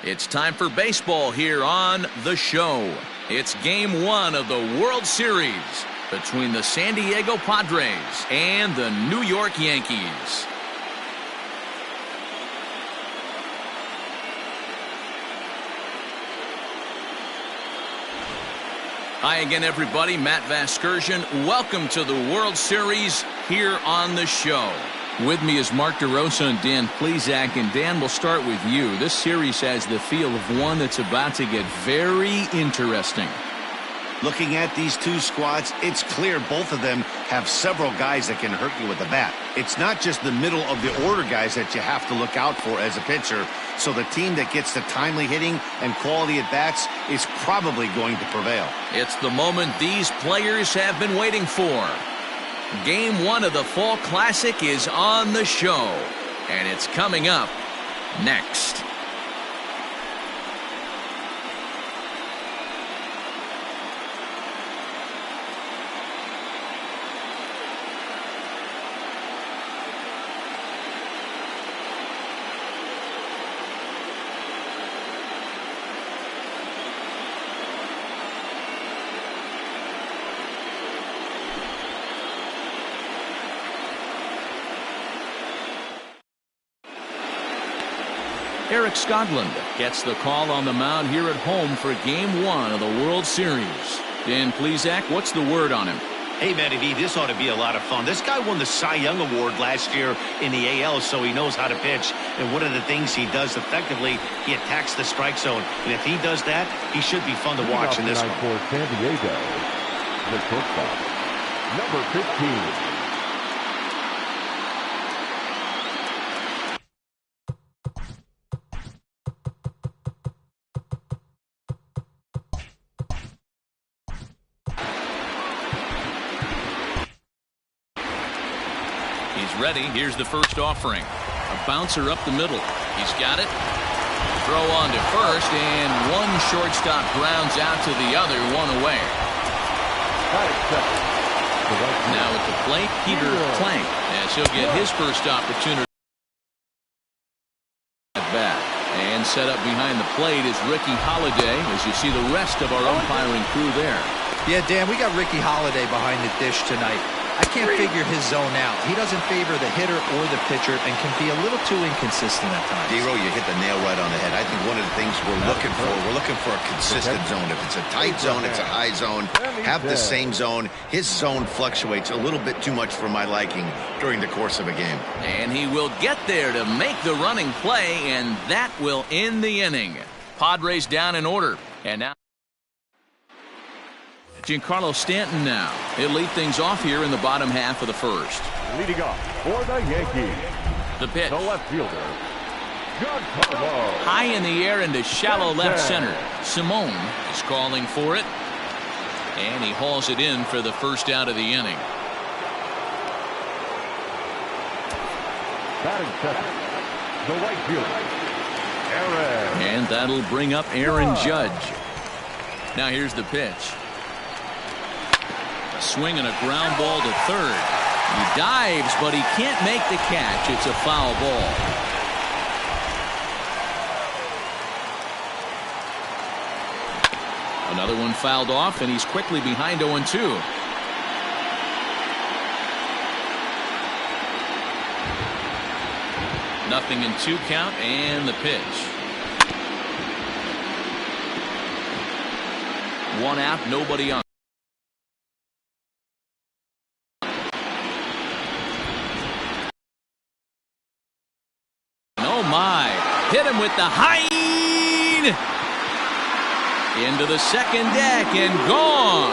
It's time for baseball here on the show. It's game one of the World Series between the San Diego Padres and the New York Yankees. Hi again, everybody. Matt Vasgersian. Welcome to the World Series here on the show. With me is Mark DeRosa and Dan Plesac. And Dan, we'll start with you. This series has the feel of one that's about to get very interesting. Looking at these two squads, it's clear both of them have several guys that can hurt you with the bat. It's not just the middle of the order guys that you have to look out for as a pitcher. So the team that gets the timely hitting and quality at bats is probably going to prevail. It's the moment these players have been waiting for. Game one of the Fall Classic is on the show, and it's coming up next. Eric Skoglund gets the call on the mound here at home for game one of the World Series. Dan Plesac, what's the word on him? Hey, Manny B, this ought to be a lot of fun. This guy won the Cy Young Award last year in the AL, so he knows how to pitch. And one of the things he does effectively, he attacks the strike zone. And if he does that, he should be fun to watch in this one. For San Diego, the shortstop, number 15. Ready. Here's the first offering. A bouncer up the middle. He's got it. Throw on to first, and one shortstop grounds out to the other, one away. Now at the plate, Peter Plank, as he'll get his first opportunity at bat. And set up behind the plate is Ricky Holiday, as you see the rest of our umpiring crew there. Yeah, Dan, we got Ricky Holiday behind the dish tonight. I can't figure his zone out. He doesn't favor the hitter or the pitcher and can be a little too inconsistent at times. D-Row, you hit the nail right on the head. I think one of the things we're looking for a consistent zone. If it's a tight zone, it's a high zone. Have the same zone. His zone fluctuates a little bit too much for my liking during the course of a game. And he will get there to make the running play, and that will end the inning. Padres down in order. And now Giancarlo Stanton now. He'll lead things off here in the bottom half of the first. Leading off for the Yankees, the pitch. the left fielder, Giancarlo. High in the air into shallow left center. Simone is calling for it. And he hauls it in for the first out of the inning. Batting second, the right fielder, Aaron. And that'll bring up Aaron Judge. Now here's the pitch. Swing and a ground ball to third. He dives, but he can't make the catch. It's a foul ball. Another one fouled off, and he's quickly behind 0-2. Nothing in 2 count, and the pitch. 1 out, nobody on. Hit him with the high into the second deck and gone.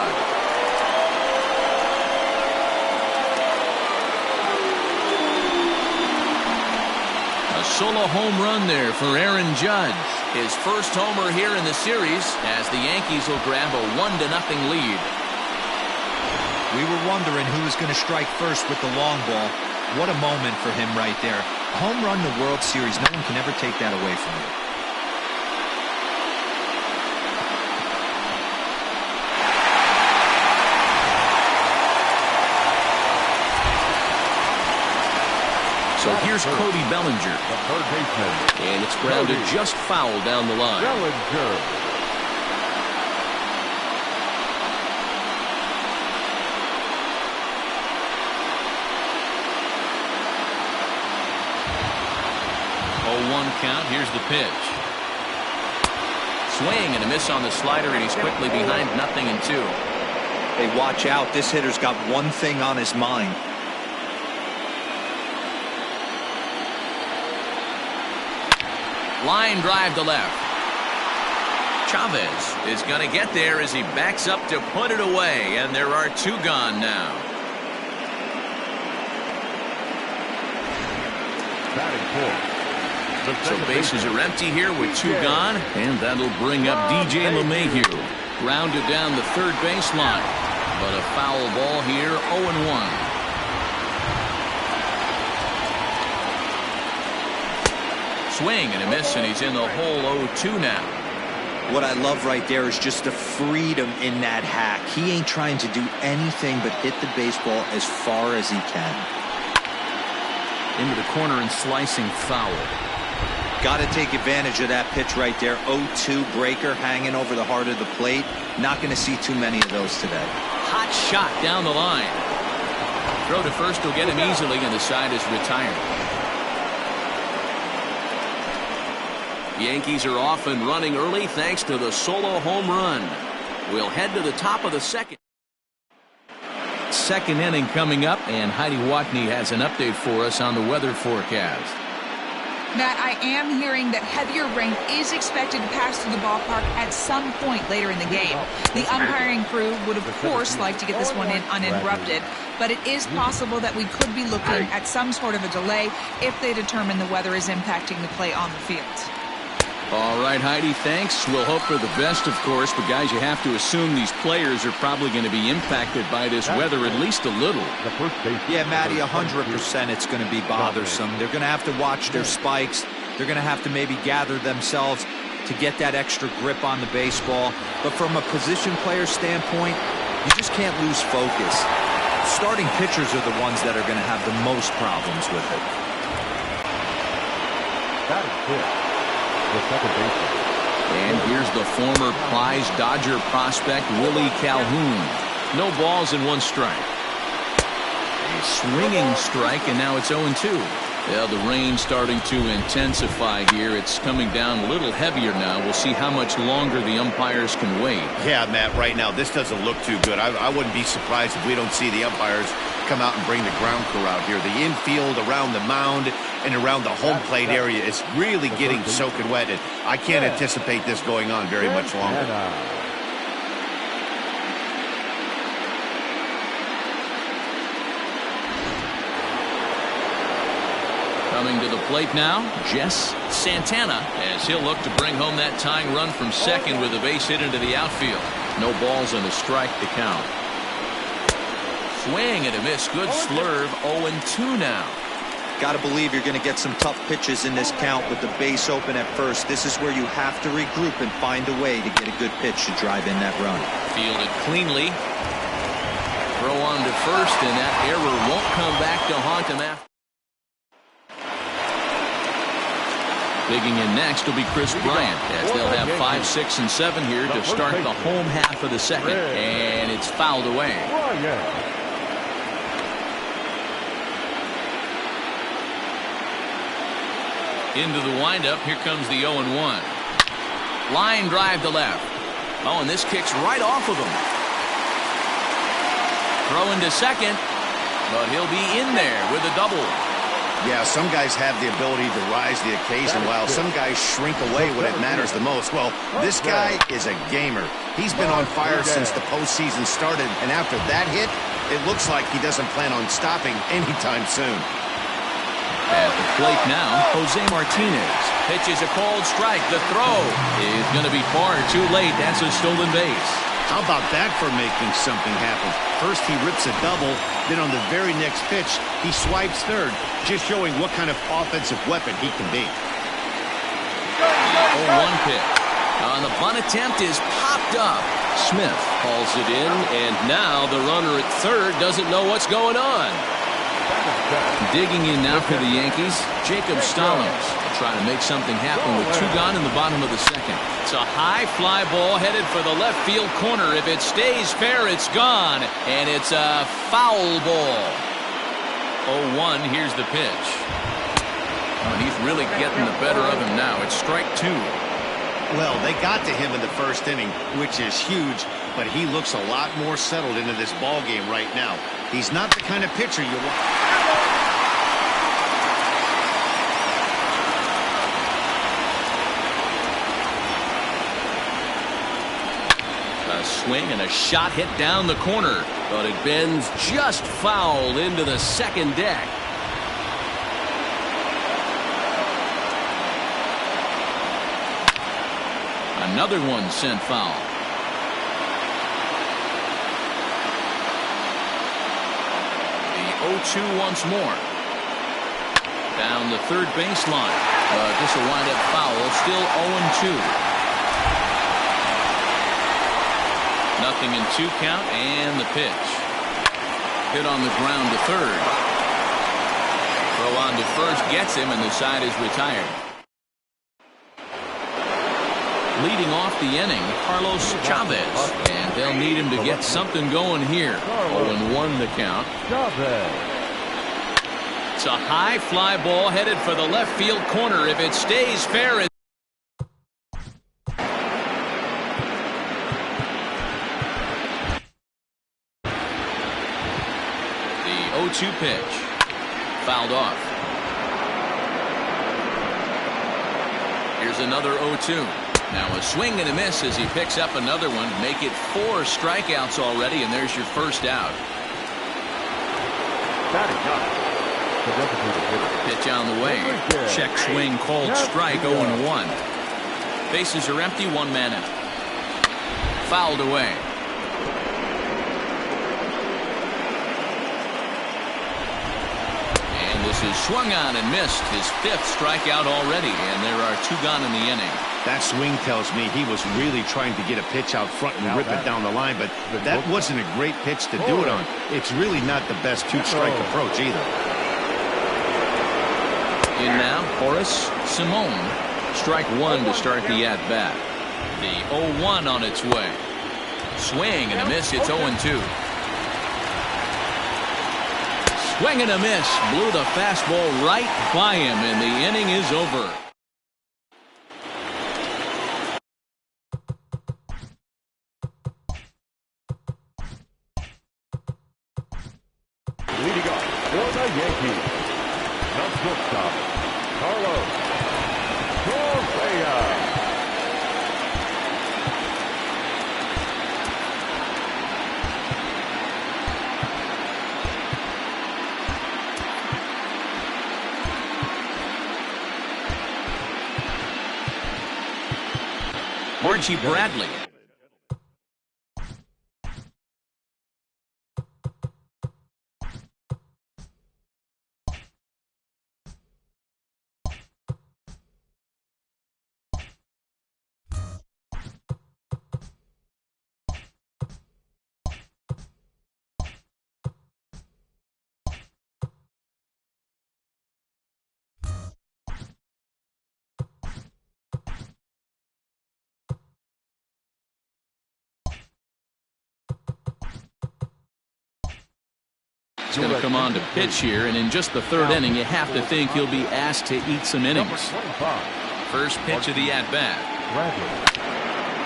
A solo home run there for Aaron Judge. His first homer here in the series as the Yankees will grab a 1-0 lead. We were wondering who was going to strike first with the long ball. What a moment for him right there. A home run in the World Series. No one can ever take that away from you. So So here's Cody Bellinger. The third baseman. And it's grounded just foul down the line. Bellinger. One count. Here's the pitch. Swing and a miss on the slider, and he's quickly behind 0-2. Hey, watch out. This hitter's got one thing on his mind. Line drive to left. Chavez is going to get there as he backs up to put it away, and there are 2 gone now. Batting fourth. So bases are empty here with 2 gone, and that'll bring up DJ LeMahieu. Grounded down the third baseline, but a foul ball here, 0-1. Swing and a miss, and he's in the hole, 0-2 now. What I love right there is just the freedom in that hack. He ain't trying to do anything but hit the baseball as far as he can. Into the corner and slicing foul. Got to take advantage of that pitch right there. 0-2 breaker hanging over the heart of the plate. Not going to see too many of those today. Hot shot down the line. Throw to first will get him easily, and the side is retired. Yankees are off and running early thanks to the solo home run. We'll head to the top of the second. Second inning coming up, and Heidi Watney has an update for us on the weather forecast. Matt, I am hearing that heavier rain is expected to pass through the ballpark at some point later in the game. The umpiring crew would, of course, like to get this one in uninterrupted, but it is possible that we could be looking at some sort of a delay if they determine the weather is impacting the play on the field. All right, Heidi, thanks. We'll hope for the best, of course, but guys, you have to assume these players are probably going to be impacted by this weather at least a little. Yeah, Matty, 100% it's going to be bothersome. They're going to have to watch their spikes. They're going to have to maybe gather themselves to get that extra grip on the baseball. But from a position player standpoint, you just can't lose focus. Starting pitchers are the ones that are going to have the most problems with it. That is good. The second baseman. And here's the former prize Dodger prospect, Willie Calhoun. No balls and 1 strike. A swinging strike, and now it's 0-2. Yeah, the rain starting to intensify here. It's coming down a little heavier now. We'll see how much longer the umpires can wait. Yeah, Matt, right now this doesn't look too good. I wouldn't be surprised if we don't see the umpires come out and bring the ground crew out here. The infield around the mound and around the home plate area is really getting soaking wet, and I can't anticipate this going on very much longer. Coming to the plate now, Jess Santana, as he'll look to bring home that tying run from second with a base hit into the outfield. No balls and a strike to count. Swing and a miss. Good slurve. 0-2 now. Got to believe you're going to get some tough pitches in this count with the base open at first. This is where you have to regroup and find a way to get a good pitch to drive in that run. Fielded cleanly. Throw on to first, and that error won't come back to haunt him after. Digging in next will be Chris Bryant, as they'll have 5, 6, and 7 here to start the home half of the second. And it's fouled away. Into the windup, here comes the 0-1. Line drive to left. Oh, and this kicks right off of him. Throw into second, but he'll be in there with a double. Yeah, some guys have the ability to rise the occasion, while some guys shrink away when it matters the most. Well, this guy is a gamer. He's been on fire since the postseason started, and after that hit, it looks like he doesn't plan on stopping anytime soon. At the plate now, Jose Martinez pitches a called strike. The throw is going to be far too late. That's a stolen base. How about that for making something happen? First he rips a double, then on the very next pitch, he swipes third, just showing what kind of offensive weapon he can be. 0-1 pitch. On the bunt attempt is popped up. Smith hauls it in, and now the runner at third doesn't know what's going on. Digging in now for the Yankees, Jacob Stallings. They'll try to make something happen with 2 gone in the bottom of the second. It's a high fly ball headed for the left field corner. If it stays fair, it's gone. And it's a foul ball. 0-1, here's the pitch. Oh, and he's really getting the better of him now. It's strike 2. Well, they got to him in the first inning, which is huge, but he looks a lot more settled into this ball game right now. He's not the kind of pitcher you want. A swing and a shot hit down the corner, but it bends just foul into the second deck. Another one sent foul. The 0-2 once more. Down the third baseline. But this will wind up foul. Still 0-2. Nothing in 2 count, and the pitch. Hit on the ground to third. Throw on to first gets him, and the side is retired. Leading off the inning, Carlos Chavez. And they'll need him to get something going here. 0-1 the count. It's a high fly ball headed for the left field corner. If it stays fair, it's the 0-2 pitch. Fouled off. Here's another 0-2. Now a swing and a miss as he picks up another one. Make it 4 strikeouts already, and there's your first out. Pitch on the way. Check swing, called strike, 0-1. Bases are empty, 1 man out. Fouled away. And this is swung on and missed. His 5th strikeout already, and there are 2 gone in the inning. That swing tells me he was really trying to get a pitch out front and rip it down the line, but that wasn't a great pitch to do it on. It's really not the best 2-strike approach either. In now, Horace Simone. Strike 1 to start the at-bat. The 0-1 on its way. Swing and a miss. It's 0-2. Swing and a miss. Blew the fastball right by him, and the inning is over. Leading off for the Yankees, the shortstop, Carlos Stanton. Archie Bradley. He's going to come on to pitch here, and in just the 3rd inning, you have to think he'll be asked to eat some innings. First pitch of the at-bat.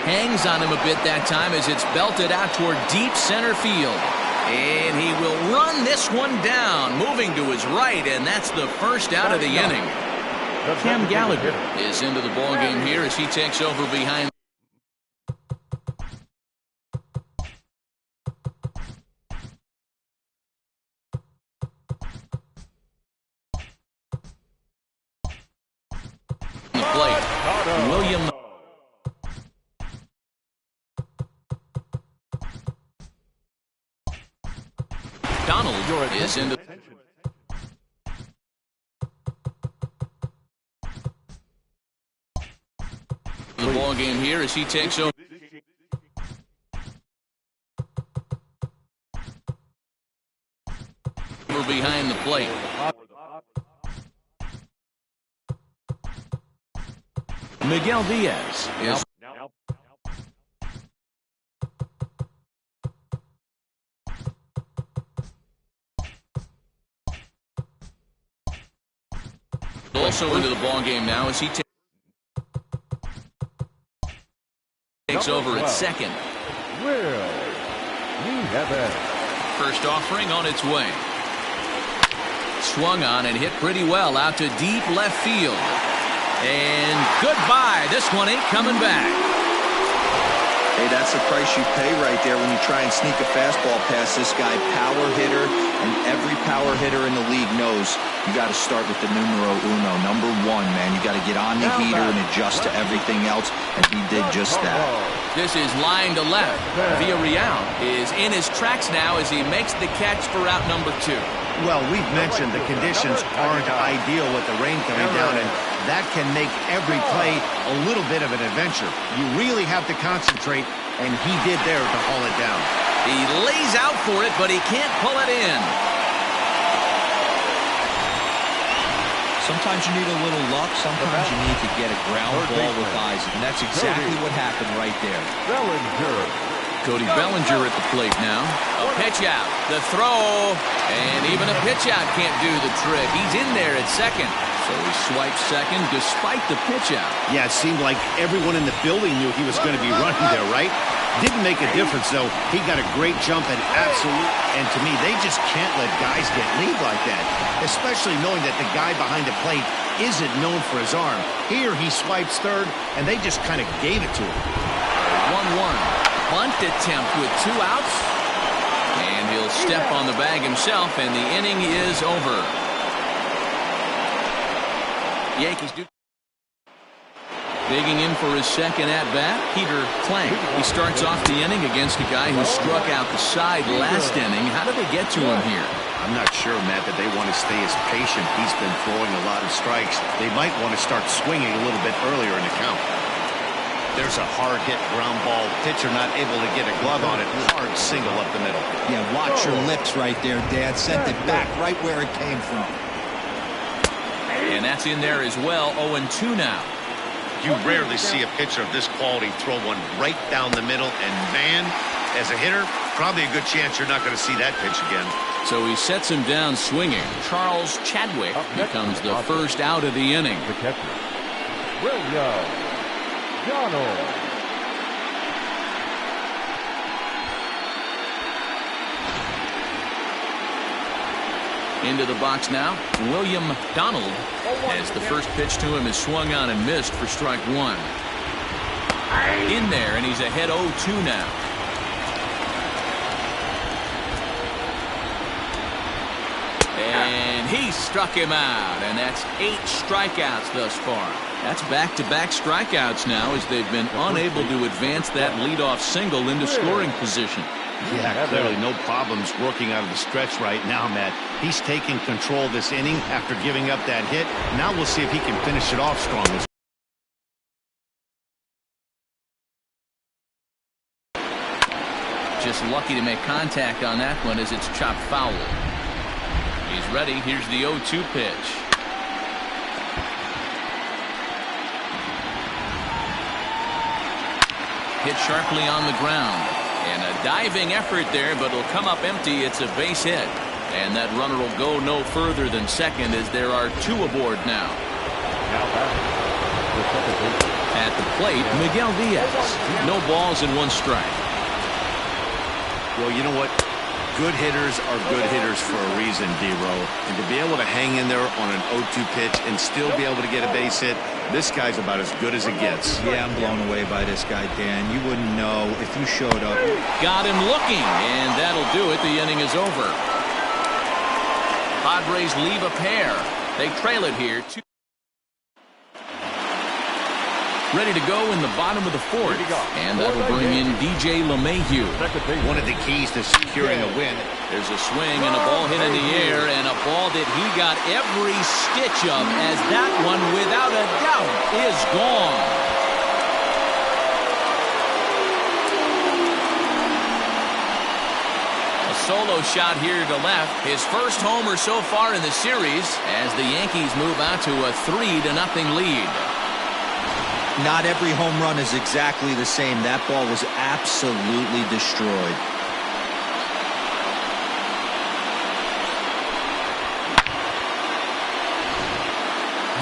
Hangs on him a bit that time as it's belted out toward deep center field. And he will run this one down, moving to his right, and that's the first out of the inning. Cam Gallagher is into the ballgame here as he takes over behind. William Donald is into the ball game here as he takes over. over behind the plate. Miguel Diaz is also into the ball game now as he takes over at second. First offering on its way. Swung on and hit pretty well out to deep left field. And goodbye. This one ain't coming back. Hey, that's the price you pay right there when you try and sneak a fastball past this guy. Power hitter, and every power hitter in the league knows you got to start with the numero uno, number one, man. You got to get on the heater and adjust to everything else, and he did just that. This is line to left. Villarreal is in his tracks now as he makes the catch for out number 2. Well, we've mentioned the conditions aren't ideal with the rain coming down, and that can make every play a little bit of an adventure. You really have to concentrate, and he did there to haul it down. He lays out for it, but he can't pull it in. Sometimes you need a little luck. Sometimes you need to get a ground ball with eyes, and that's exactly what happened right there. Cody Bellinger at the plate now. A pitch out. The throw. And even a pitch out can't do the trick. He's in there at second. So he swipes second despite the pitch out. Yeah, it seemed like everyone in the building knew he was going to be running there, right? Didn't make a difference, though. He got a great jump and absolute. And to me, they just can't let guys get lead like that, especially knowing that the guy behind the plate isn't known for his arm. Here he swipes third, and they just kind of gave it to him. 1-1. Bunt attempt with 2 outs. And he'll step on the bag himself, and the inning is over. Yankees do. Digging in for his second at-bat, Peter Klang. He starts off the inning against a guy who struck out the side last inning. How did they get to him here? I'm not sure, Matt, that they want to stay as patient. He's been throwing a lot of strikes. They might want to start swinging a little bit earlier in the count. There's a hard-hit ground ball. Pitcher not able to get a glove on it. Hard single up the middle. Yeah, watch your lips right there, Dad. Sent it back right where it came from. And that's in there as well. 0-2 now. You rarely see a pitcher of this quality throw one right down the middle. And, man, as a hitter, probably a good chance you're not going to see that pitch again. So he sets him down swinging. Charles Chadwick becomes the first out of the inning. The catcher, Willie Calhoun. Into the box now, William Donald, as the first pitch to him is swung on and missed for strike 1. In there, and he's ahead 0-2 now. And he struck him out, and that's 8 strikeouts thus far. That's back-to-back strikeouts now as they've been unable to advance that leadoff single into scoring position. Yeah, clearly no problems working out of the stretch right now, Matt. He's taking control this inning after giving up that hit. Now we'll see if he can finish it off strong. Just lucky to make contact on that one as it's chopped foul. He's ready. Here's the 0-2 pitch. Hit sharply on the ground. And a diving effort there, but it'll come up empty. It's a base hit. And that runner will go no further than second as there are 2 aboard now. At the plate, Miguel Diaz. No balls and 1 strike. Well, you know what? Good hitters are good hitters for a reason, D-Row. And to be able to hang in there on an 0-2 pitch and still be able to get a base hit, this guy's about as good as it gets. Yeah, I'm blown away by this guy, Dan. You wouldn't know if you showed up. Got him looking, and that'll do it. The inning is over. Padres leave a pair. They trail it here. Ready to go in the bottom of the 4th. And that'll bring in DJ LeMahieu. One of the keys to securing a win. There's a swing and a ball hit in the air, and a ball that he got every stitch of, as that one, without a doubt, is gone. A solo shot here to left. His first homer so far in the series as the Yankees move out to a 3-0 lead. Not every home run is exactly the same. That ball was absolutely destroyed.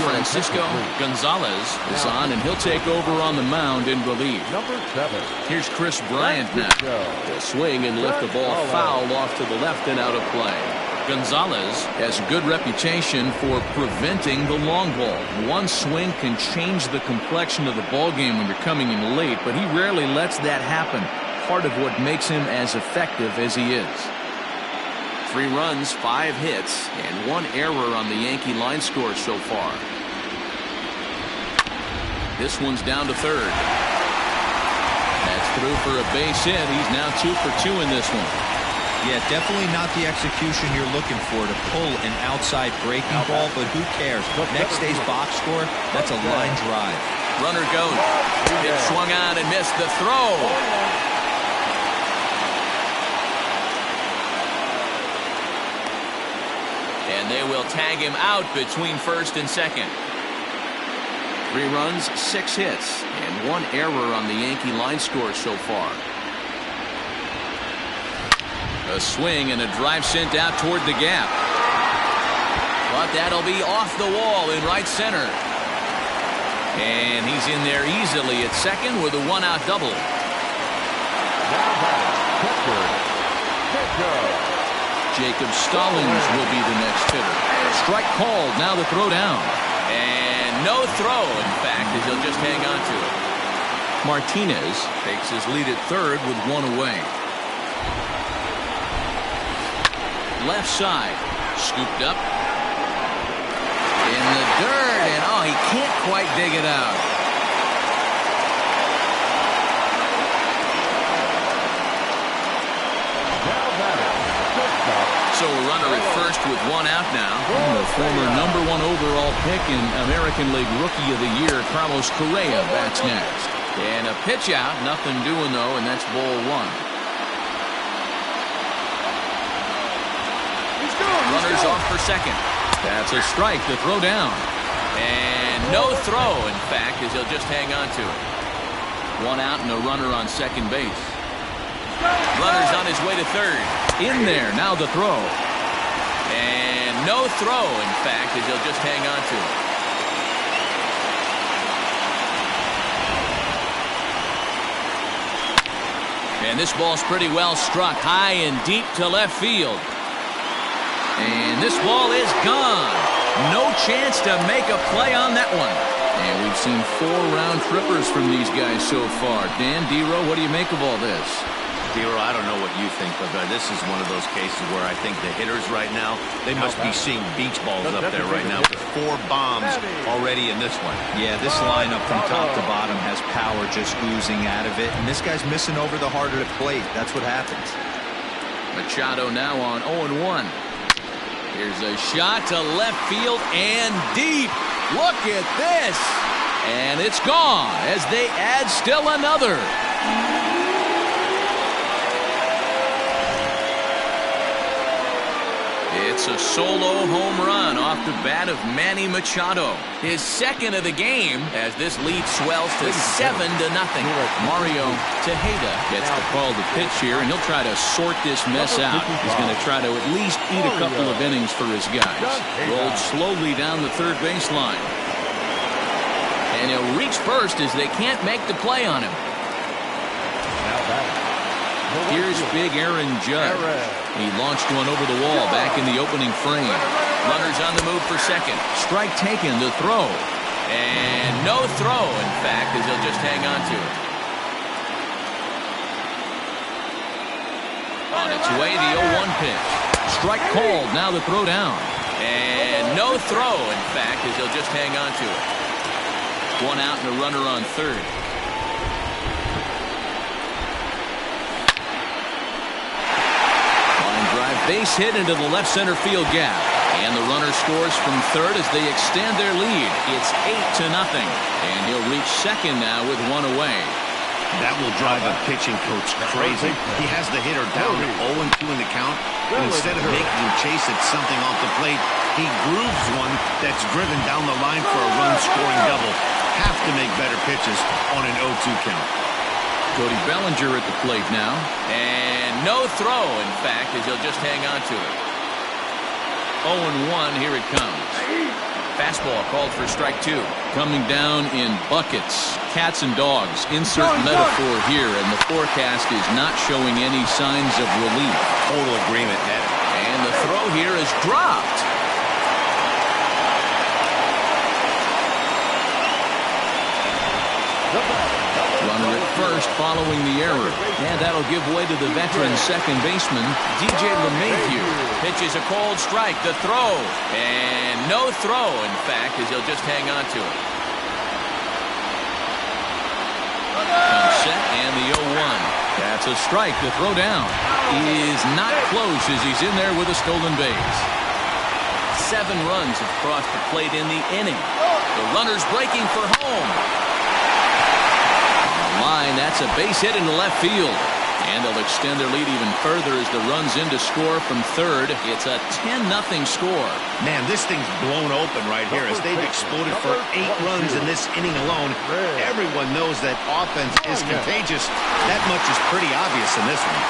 Francisco Gonzalez is on, and he'll take over on the mound in relief. Number 7. Here's Chris Bryant now. He'll swing and lift the ball foul off to the left and out of play. Gonzalez has a good reputation for preventing the long ball. One swing can change the complexion of the ball game when you're coming in late, but he rarely lets that happen. Part of what makes him as effective as he is. 3 runs, 5 hits, and 1 error on the Yankee line score so far. This one's down to third. That's through for a base hit. He's now 2 for 2 in this one. Yeah, definitely not the execution you're looking for to pull an outside breaking ball, but who cares? Next day's box score, that's a line drive. Runner goes. It swung on and missed the throw. And they will tag him out between first and second. 3 runs, 6 hits, and 1 error on the Yankee line score so far. A swing and a drive sent out toward the gap. But that'll be off the wall in right center. And he's in there easily at second with a 1-out double. Jacob Stallings will be the next hitter. Strike called. Now the throw down. And no throw, in fact, as he'll just hang on to it. Martinez takes his lead at third with 1 away. Left side. Scooped up. In the dirt. And oh, he can't quite dig it out. So a runner at first with 1 out now. And the former #1 overall pick in American League Rookie of the Year, Carlos Correa, bats next. And a pitch out, nothing doing though, and that's ball 1. Runners off for second. That's a strike, the throw down. And no throw, in fact, as he'll just hang on to it. 1 out and a runner on second base. Runner's on his way to third. In there, now the throw. And no throw, in fact, as he'll just hang on to it. And this ball's pretty well struck high and deep to left field. And this ball is gone. No chance to make a play on that one. And we've seen 4 round trippers from these guys so far. Dan, D-Row, what do you make of all this? D-Row, I don't know what you think, but this is one of those cases where I think the hitters right now, they must be seeing beach balls up there right now. 4 bombs already in this one. Yeah, this lineup from top to bottom has power just oozing out of it. And this guy's missing over the heart of the plate. That's what happens. Machado now on 0-1. Here's a shot to left field and deep. Look at this. And it's gone as they add still another. It's a solo home run off the bat of Manny Machado. His second of the game as this lead swells to 7-0. Mario Tejeda gets the call to pitch here, and he'll try to sort this mess out. He's going to try to at least eat a couple of innings for his guys. Rolled slowly down the third baseline. And he'll reach first as they can't make the play on him. Here's big Aaron Judge. He launched one over the wall back in the opening frame. Runners on the move for second. Strike taken, the throw. And no throw, in fact, as he'll just hang on to it. On its way, the 0-1 pitch. Strike called, now the throw down. And no throw, in fact, as he'll just hang on to it. 1 out and a runner on third. Base hit into the left center field gap. And the runner scores from third as they extend their lead. It's 8-0. And he'll reach second now with 1 away. That will drive a pitching coach crazy. He has the hitter down 0-2 in the count, and instead of making him chase at something off the plate, he grooves one that's driven down the line for a run-scoring double. Have to make better pitches on an 0-2 count. Cody Bellinger at the plate now. And no throw, in fact, as he'll just hang on to it. 0-1, here it comes. Fastball called for strike 2. Coming down in buckets. Cats and dogs. Insert metaphor here, and the forecast is not showing any signs of relief. Total agreement, Ned. And the throw here is dropped. Runner at first following the error. And that'll give way to the veteran second baseman, DJ LeMahieu. Pitches a cold strike. The throw. And no throw, in fact, as he'll just hang on to it. Comes set and the 0-1. That's a strike. The throw down is not close as he's in there with a stolen base. 7 runs have crossed the plate in the inning. The runner's breaking for home. Line, that's a base hit into left field, and they'll extend their lead even further as the run's in to score from third. It's a 10-0 score. Man, this thing's blown open right here as they've exploded for 8 runs in this inning alone. Everyone knows that offense is contagious. That much is pretty obvious in this one.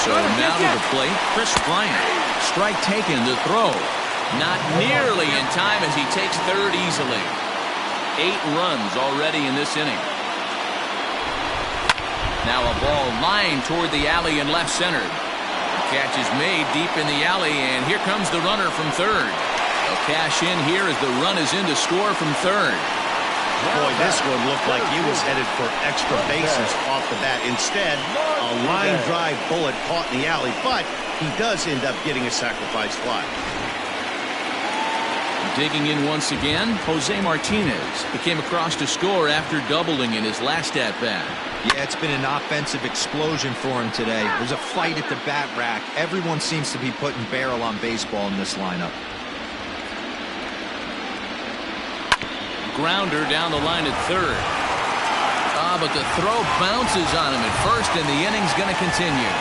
So now to the plate, Chris Bryant. Strike taken, the throw. Not nearly in time as he takes third easily. 8 runs already in this inning. Now a ball lined toward the alley in left center. The catch is made deep in the alley, and here comes the runner from third. They'll cash in here as the run is in to score from third. Boy, this one looked like he was headed for extra bases off the bat. Instead, a line drive bullet caught in the alley, but he does end up getting a sacrifice fly. Digging in once again, Jose Martinez. He came across to score after doubling in his last at-bat. Yeah, it's been an offensive explosion for him today. There's a fight at the bat rack. Everyone seems to be putting barrel on baseball in this lineup. Grounder down the line at third. But the throw bounces on him at first, and the inning's going to continue.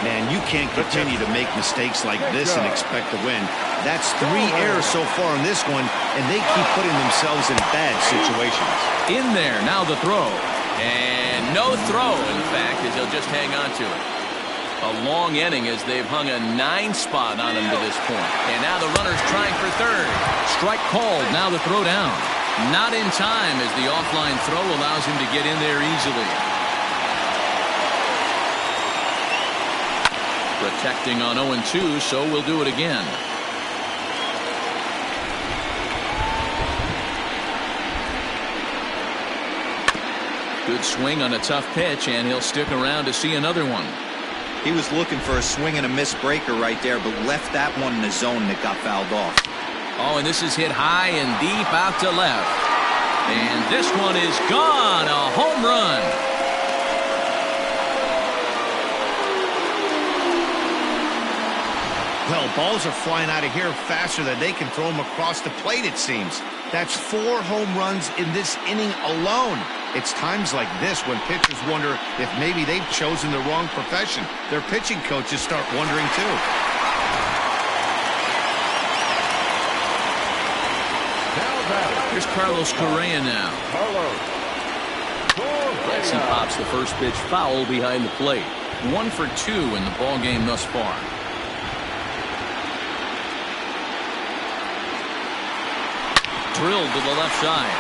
Man, you can't continue to make mistakes like this and expect to win. That's 3 errors so far in this one, and they keep putting themselves in bad situations. In there, now the throw. And no throw, in fact, as he'll just hang on to it. A long inning as they've hung a 9 spot on him to this point. And now the runner's trying for third. Strike called, now the throw down. Not in time as the offline throw allows him to get in there easily. Protecting on 0-2, so we'll do it again. Good swing on a tough pitch, and he'll stick around to see another one. He was looking for a swing and a miss breaker right there, but left that one in the zone that got fouled off. Oh, and this is hit high and deep out to left. And this one is gone, a home run. Well, balls are flying out of here faster than they can throw them across the plate, it seems. That's 4 home runs in this inning alone. It's times like this when pitchers wonder if maybe they've chosen the wrong profession. Their pitching coaches start wondering, too. Here's Carlos Correa now. Yes, he pops the first pitch foul behind the plate. 1 for 2 in the ball game thus far. Drilled to the left side.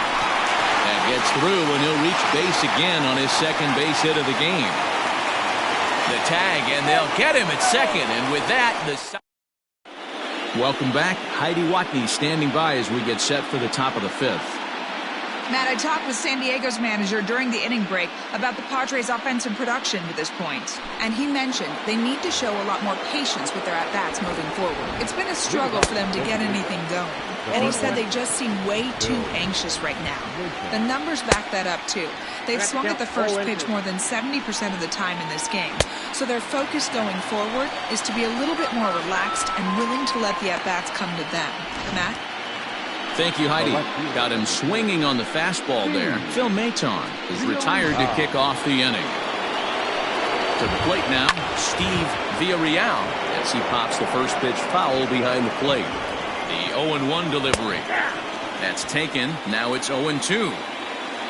That gets through, and he'll reach base again on his second base hit of the game. The tag, and they'll get him at second, and with that, Welcome back. Heidi Watney standing by as we get set for the top of the 5th. Matt, I talked with San Diego's manager during the inning break about the Padres' offensive production to this point. And he mentioned they need to show a lot more patience with their at-bats moving forward. It's been a struggle for them to get anything going. And he said they just seem way too anxious right now. The numbers back that up, too. They've swung at the first pitch more than 70% of the time in this game. So their focus going forward is to be a little bit more relaxed and willing to let the at-bats come to them. Matt? Thank you, Heidi. Got him swinging on the fastball there. Phil Maton is retired to kick off the inning. To the plate now, Steve Villarreal as he pops the first pitch foul behind the plate. The 0-1 delivery. That's taken. Now it's 0-2.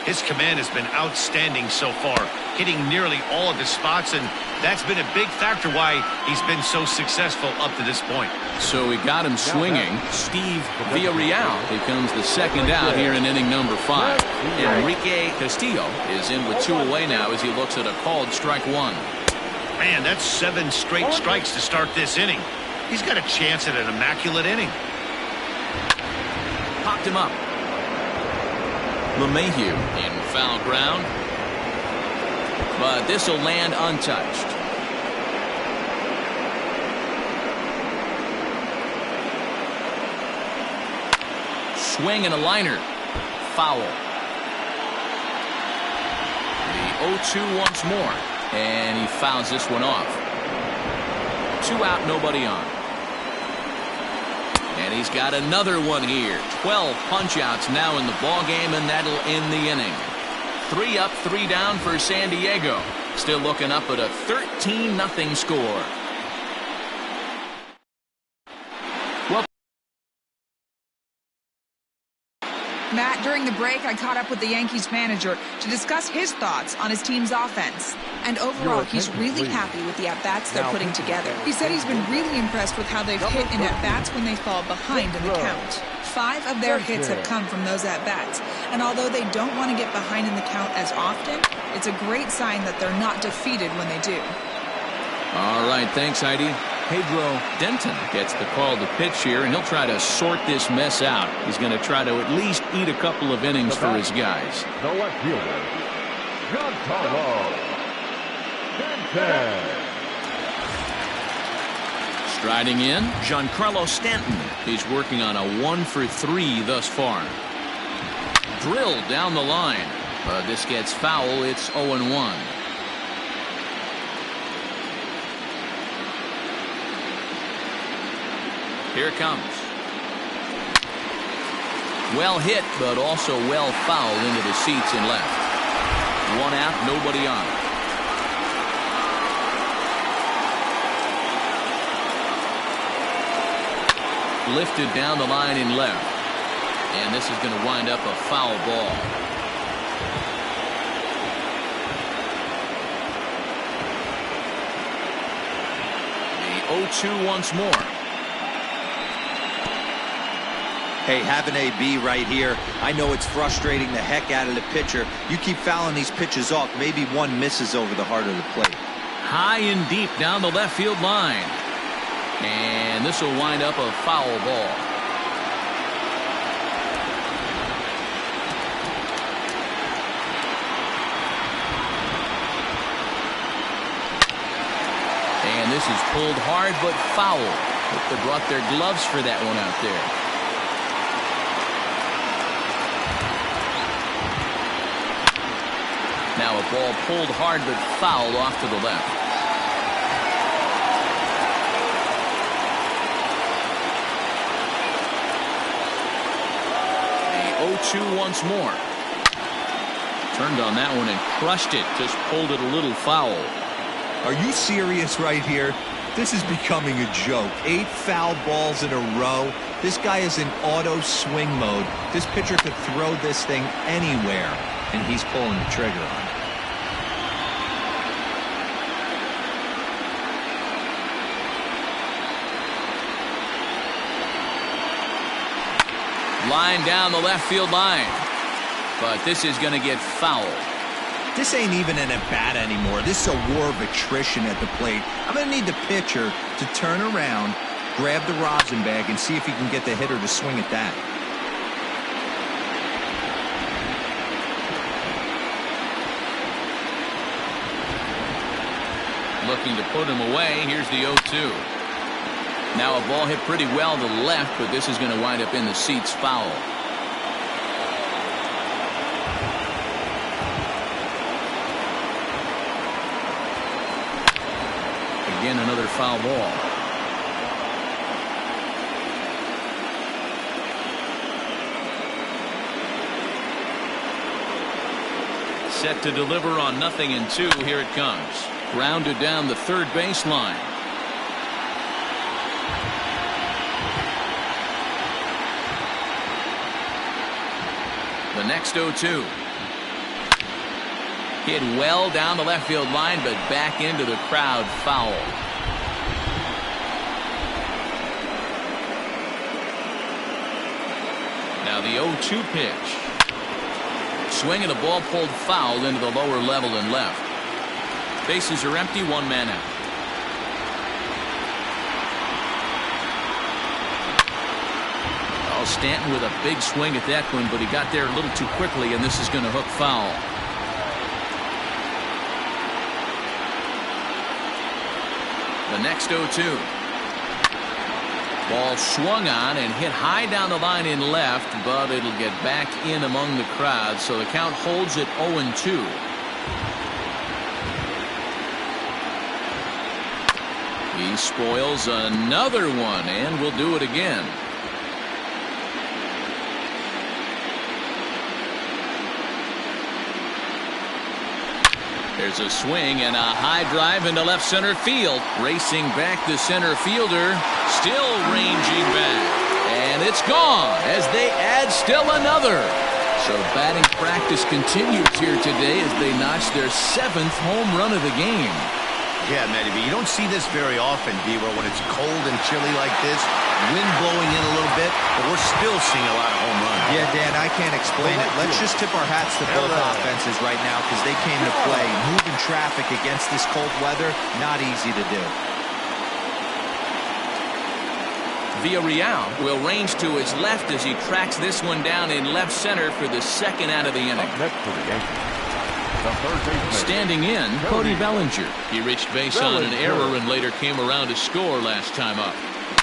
His command has been outstanding so far, hitting nearly all of his spots, and that's been a big factor why he's been so successful up to this point. So we got him swinging. Steve Villarreal becomes the second out here in inning number 5. Enrique Castillo is in with 2 away now as he looks at a called strike 1. Man, that's 7 straight strikes to start this inning. He's got a chance at an immaculate inning. Popped him up. LeMahieu in foul ground. But this will land untouched. Swing and a liner. Foul. The 0-2 once more. And he fouls this one off. 2 out, nobody on. And he's got another one here. 12 punch-outs now in the ballgame, and that'll end the inning. 3 up, 3 down for San Diego. Still looking up at a 13-0 score. Well, Matt, during the break, I caught up with the Yankees manager to discuss his thoughts on his team's offense. And overall, he's really happy with the at-bats they're putting together. He said he's been really impressed with how they've hit in at-bats when they fall behind in the count. 5 of their hits have come from those at-bats. And although they don't want to get behind in the count as often, it's a great sign that they're not defeated when they do. all right, thanks, Heidi. Pedro Denton gets the call to pitch here, and he'll try to sort this mess out. He's going to try to at least eat a couple of innings for his guys. The left fielder, Giancarlo Stanton. Striding in, Giancarlo Stanton. He's working on a 1-for-3 thus far. Drilled down the line. But this gets foul. It's 0-1. Here it comes. Well hit, but also well fouled into the seats and left. 1 out, nobody on. Lifted down the line in left. And this is going to wind up a foul ball. The 0-2 once more. Hey, have an AB right here. I know it's frustrating the heck out of the pitcher. You keep fouling these pitches off. Maybe one misses over the heart of the plate. High and deep down the left field line. And this will wind up a foul ball. And this is pulled hard but foul. Hope they brought their gloves for that one out there. Now a ball pulled hard but fouled off to the left. The 0-2 once more. Turned on that one and crushed it. Just pulled it a little foul. Are you serious right here? This is becoming a joke. 8 foul balls in a row. This guy is in auto swing mode. This pitcher could throw this thing anywhere, and he's pulling the trigger on it. Line down the left field line. But this is going to get fouled. This ain't even an at-bat anymore. This is a war of attrition at the plate. I'm going to need the pitcher to turn around, grab the rosin bag, and see if he can get the hitter to swing at that. looking to put him away. Here's the 0-2. Now a ball hit pretty well to the left, but this is going to wind up in the seats foul. Again, another foul ball. Set to deliver on 0-2. Here it comes. Grounded down the third baseline. The next 0-2. Hit well down the left field line, but back into the crowd, foul. Now the 0-2 pitch. Swing and a ball pulled foul into the lower level and left. Bases are empty, one man out. Oh, Stanton with a big swing at that one, but he got there a little too quickly, and this is going to hook foul. The next 0-2. Ball swung on and hit high down the line in left, but it'll get back in among the crowd, so the count holds at 0-2. He spoils another one, and will do it again. There's a swing and a high drive into left center field. Racing back the center fielder. Still ranging back. And it's gone as they add still another. So batting practice continues here today as they notch their 7th home run of the game. Yeah, Manny, you don't see this very often, D-Ro, when it's cold and chilly like this. Wind blowing in a little bit, but we're still seeing a lot of home runs. Yeah, Dan, I can't explain it. Let's just tip our hats to both offenses right now because they came to play. Moving traffic against this cold weather, not easy to do. Villarreal will range to his left as he tracks this one down in left center for the second out of the inning. Next for the Yankees, the third baseman, standing in, Cody Bellinger. He reached base on an error and later came around to score last time up.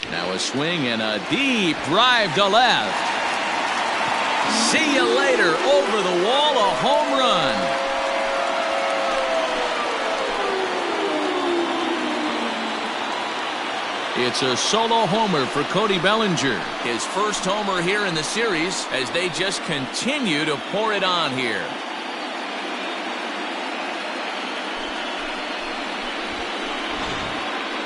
Now a swing and a deep drive to left. See you later. Over the wall, a home run. It's a solo homer for Cody Bellinger. His first homer here in the series as they just continue to pour it on here.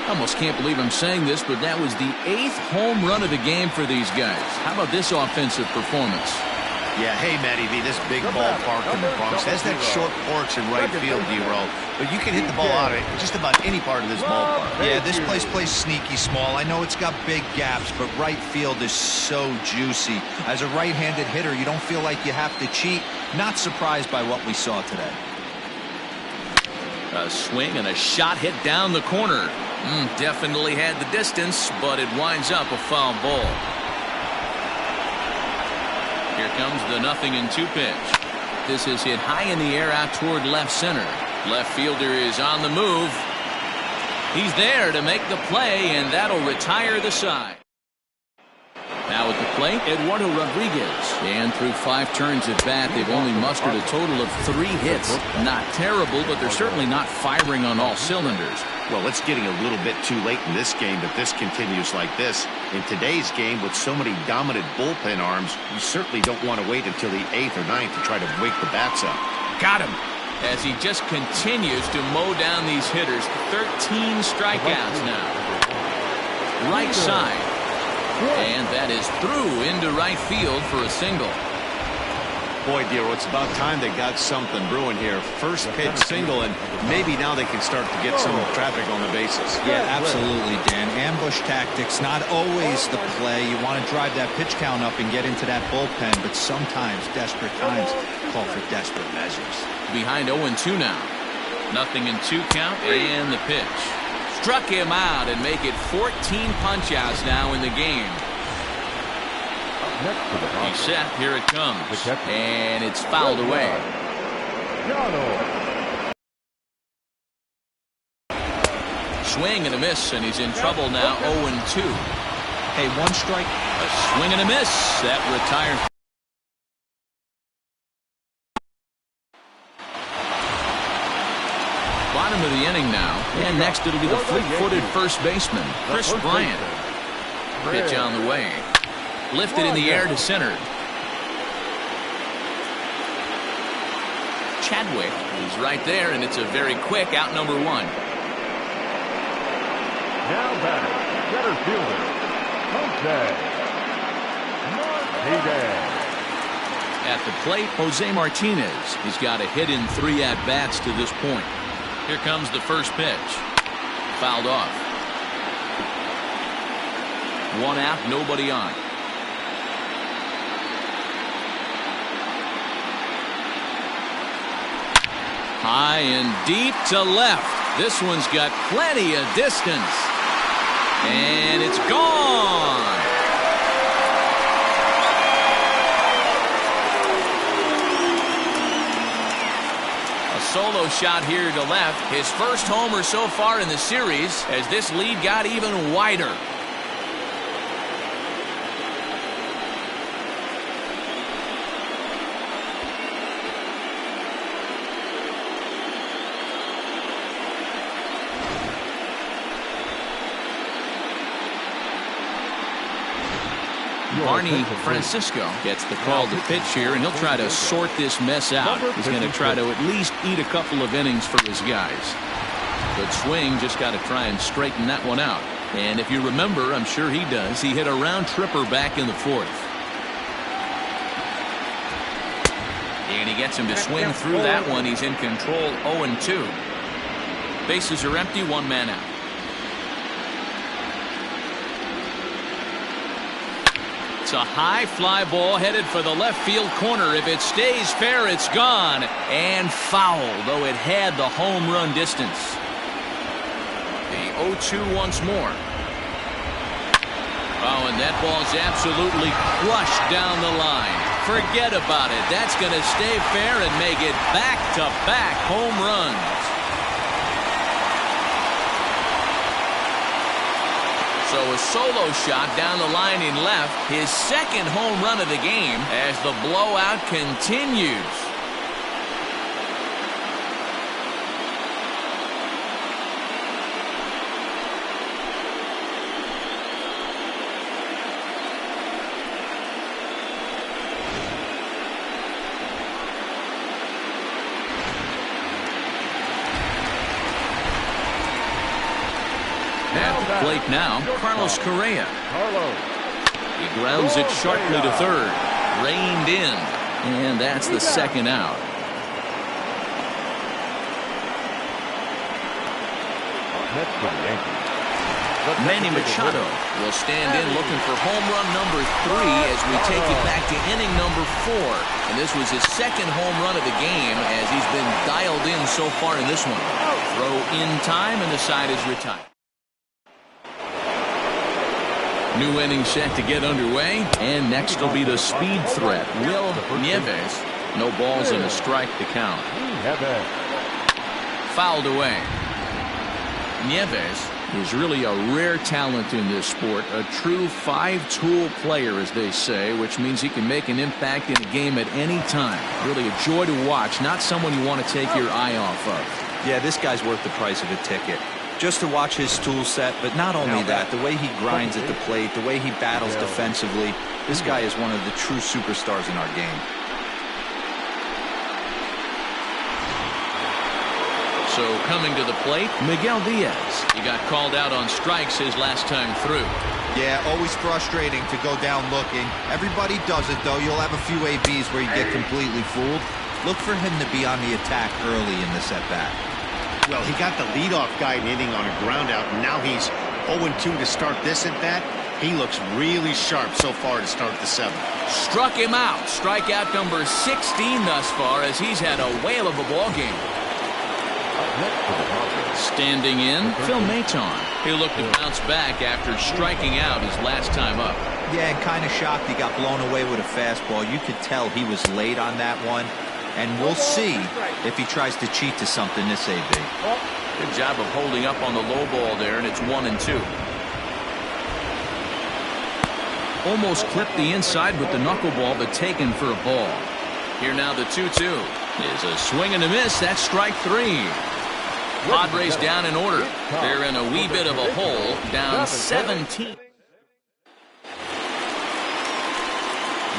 I almost can't believe I'm saying this, but that was the 8th home run of the game for these guys. How about this offensive performance? Yeah, hey, Matty V, this big ballpark in the Bronx has that short porch in right field, D-Roll, but you can hit the ball out of just about any part of this ballpark. Yeah, this place plays sneaky small. I know it's got big gaps, but right field is so juicy. As a right-handed hitter, you don't feel like you have to cheat. Not surprised by what we saw today. A swing and a shot hit down the corner. Definitely had the distance, but it winds up a foul ball. Here comes the 0-2 pitch. This is hit high in the air out toward left center. Left fielder is on the move. He's there to make the play, and that'll retire the side. Now at the plate, Eduardo Rodriguez. And through 5 turns at bat, they've only mustered a total of 3 hits. Not terrible, but they're certainly not firing on all cylinders. Well, it's getting a little bit too late in this game if this continues like this. In today's game, with so many dominant bullpen arms, you certainly don't want to wait until the 8th or 9th to try to wake the bats up. Got him. As he just continues to mow down these hitters. 13 strikeouts now. Right side. And that is through into right field for a single. Boy, dear, it's about time they got something brewing here. First pitch single, and maybe now they can start to get some traffic on the bases. Yeah, absolutely, Dan. Ambush tactics, not always the play. You want to drive that pitch count up and get into that bullpen, but sometimes desperate times call for desperate measures. Behind 0-2 now. 0-2 count, and the pitch. Struck him out and make it 14 punch-outs now in the game. He's set. Here it comes. And it's fouled away. Swing and a miss, and he's in trouble now. 0-2. Hey, one strike. A swing and a miss. That retires. Bottom of the inning now. And next it'll be the fleet-footed first baseman, Chris Bryant. Pitch on the way. Lifted in the air to center. Chadwick is right there, and it's a very quick out, number 1. Now batter, center fielder, Martinez. At the plate, Jose Martinez. He's got a hit in 3 at-bats to this point. Here comes the first pitch. Fouled off. 1 out, nobody on. High and deep to left. This one's got plenty of distance. And it's gone. A solo shot here to left. His first homer so far in the series as this lead got even wider. Barney Francisco gets the call to pitch here, and he'll try to sort this mess out. He's going to try to at least eat a couple of innings for his guys. Good swing, just got to try and straighten that one out. And if you remember, I'm sure he does, he hit a round tripper back in the 4th. And he gets him to swing through that one. He's in control. 0-2. Bases are empty, 1 man out. It's a high fly ball headed for the left field corner. If it stays fair, it's gone. And foul, though it had the home run distance. The 0-2 once more. Oh, and that ball's absolutely crushed down the line. Forget about it. That's going to stay fair and make it back-to-back home runs. So a solo shot down the line in left, his second home run of the game as the blowout continues. At the plate now, Carlos Correa. He grounds it sharply to third. Reined in. And that's the second out. Manny Machado will stand in looking for home run number 3 as we take it back to inning number 4. And this was his second home run of the game as he's been dialed in so far in this one. Throw in time, and the side is retired. New inning set to get underway, and next will be the speed threat, Will Nieves. No balls and a strike to count. Fouled away. Nieves is really a rare talent in this sport, a true 5-tool player, as they say, which means he can make an impact in a game at any time. Really a joy to watch, not someone you want to take your eye off of. Yeah, this guy's worth the price of a ticket. Just to watch his tool set, but not only that, the way he grinds at the plate, the way he battles defensively, this guy is one of the true superstars in our game. So coming to the plate, Miguel Diaz. He got called out on strikes his last time through. Yeah, always frustrating to go down looking. Everybody does it, though. You'll have a few ABs where you get completely fooled. Look for him to be on the attack early in this at-bat. Well, he got the leadoff guy inning on a ground out, and now he's 0-2 to start this at bat. He looks really sharp so far to start the 7th. Struck him out. Strikeout number 16 thus far as he's had a whale of a ball game. Standing in, Phil Maton. He'll look to bounce back after striking out his last time up. Yeah, and kind of shocked he got blown away with a fastball. You could tell he was late on that one. And we'll see if he tries to cheat to something this AB. Good job of holding up on the low ball there, and it's 1-2. Almost clipped the inside with the knuckleball, but taken for a ball. Here now the 2-2 is a swing and a miss. That's strike 3. Padres down in order. They're in a wee bit of a hole, down 17.